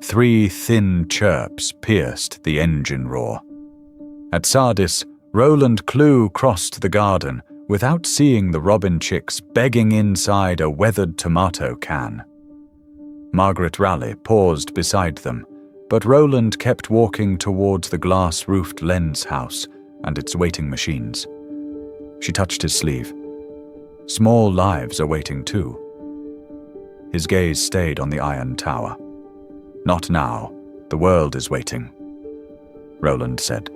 3 thin chirps pierced the engine roar. At Sardis, Roland Clew crossed the garden without seeing the robin chicks begging inside a weathered tomato can. Margaret Raleigh paused beside them, but Roland kept walking towards the glass-roofed lens house and its waiting machines. She touched his sleeve. Small lives are waiting too. His gaze stayed on the iron tower. Not now. The world is waiting, Roland said.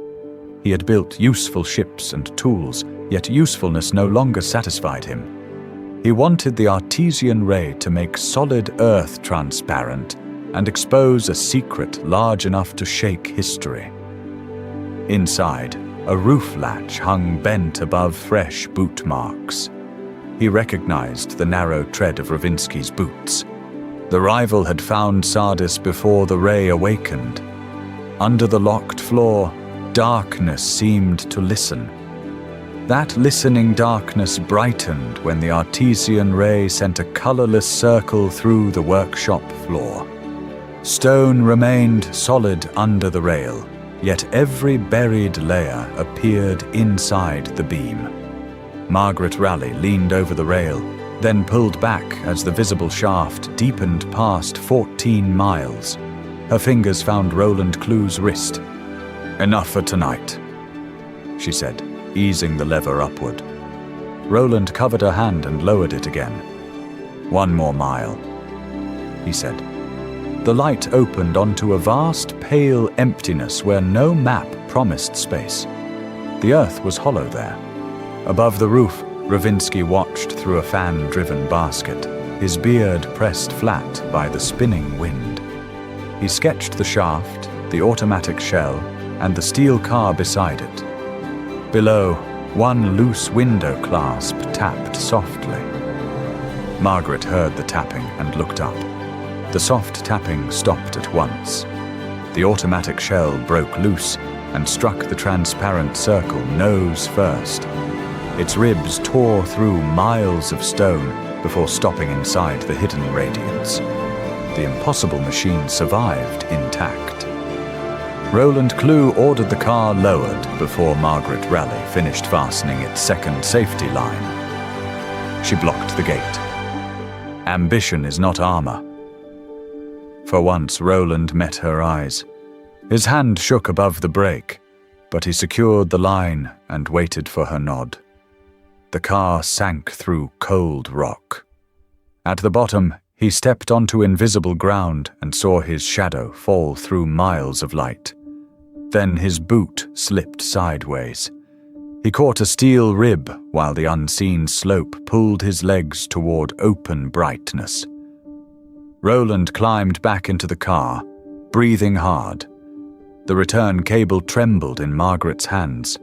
He had built useful ships and tools, yet usefulness no longer satisfied him. He wanted the Artesian ray to make solid Earth transparent and expose a secret large enough to shake history. Inside, a roof latch hung bent above fresh boot marks. He recognized the narrow tread of Ravinsky's boots. The rival had found Sardis before the ray awakened. Under the locked floor, darkness seemed to listen. That listening darkness brightened when the Artesian ray sent a colorless circle through the workshop floor. Stone remained solid under the rail, yet every buried layer appeared inside the beam. Margaret Raleigh leaned over the rail, then pulled back as the visible shaft deepened past 14 miles. Her fingers found Roland Clew's wrist. "Enough for tonight," she said, easing the lever upward. Roland covered her hand and lowered it again. "1 more mile," he said. The light opened onto a vast, pale emptiness where no map promised space. The earth was hollow there. Above the roof, Ravinsky watched through a fan-driven basket, his beard pressed flat by the spinning wind. He sketched the shaft, the automatic shell, and the steel car beside it. Below, one loose window clasp tapped softly. Margaret heard the tapping and looked up. The soft tapping stopped at once. The automatic shell broke loose and struck the transparent circle nose first. Its ribs tore through miles of stone before stopping inside the hidden radiance. The impossible machine survived intact. Roland Clew ordered the car lowered before Margaret Raleigh finished fastening its second safety line. She blocked the gate. Ambition is not armor. For once, Roland met her eyes. His hand shook above the brake, but he secured the line and waited for her nod. The car sank through cold rock. At the bottom, he stepped onto invisible ground and saw his shadow fall through miles of light. Then his boot slipped sideways. He caught a steel rib while the unseen slope pulled his legs toward open brightness. Roland climbed back into the car, breathing hard. The return cable trembled in Margaret's hands.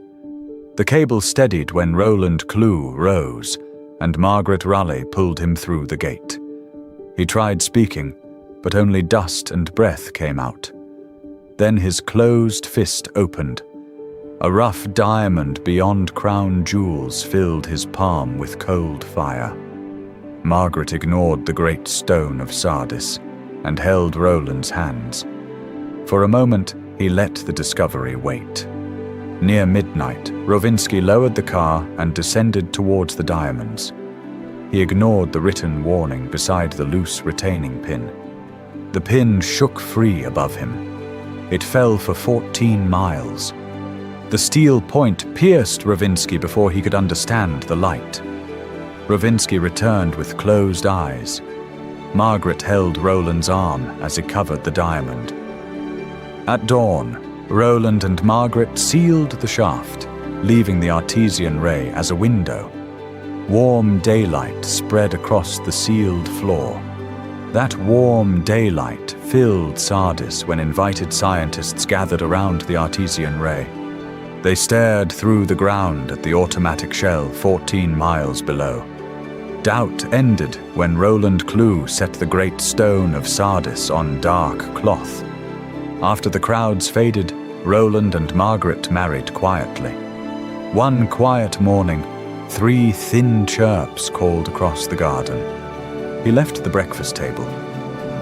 The cable steadied when Roland Clew rose, and Margaret Raleigh pulled him through the gate. He tried speaking, but only dust and breath came out. Then his closed fist opened. A rough diamond beyond crown jewels filled his palm with cold fire. Margaret ignored the Great Stone of Sardis and held Roland's hands. For a moment, he let the discovery wait. Near midnight, Ravinsky lowered the car and descended towards the diamonds. He ignored the written warning beside the loose retaining pin. The pin shook free above him. It fell for 14 miles. The steel point pierced Ravinsky before he could understand the light. Ravinsky returned with closed eyes. Margaret held Roland's arm as he covered the diamond. At dawn, Roland and Margaret sealed the shaft, leaving the Artesian ray as a window. Warm daylight spread across the sealed floor. That warm daylight filled Sardis when invited scientists gathered around the Artesian ray. They stared through the ground at the automatic shell 14 miles below. Doubt ended when Roland Clew set the Great Stone of Sardis on dark cloth. After the crowds faded, Roland and Margaret married quietly. One quiet morning, 3 thin chirps called across the garden. He left the breakfast table.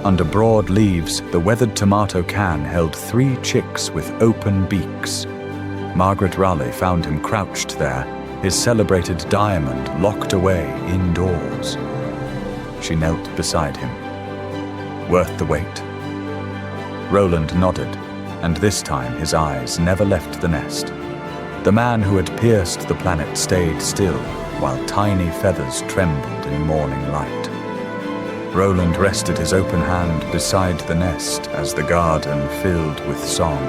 Under broad leaves, the weathered tomato can held 3 chicks with open beaks. Margaret Raleigh found him crouched there, his celebrated diamond locked away indoors. She knelt beside him. Worth the wait? Roland nodded, and this time his eyes never left the nest. The man who had pierced the planet stayed still, while tiny feathers trembled in morning light. Roland rested his open hand beside the nest as the garden filled with song.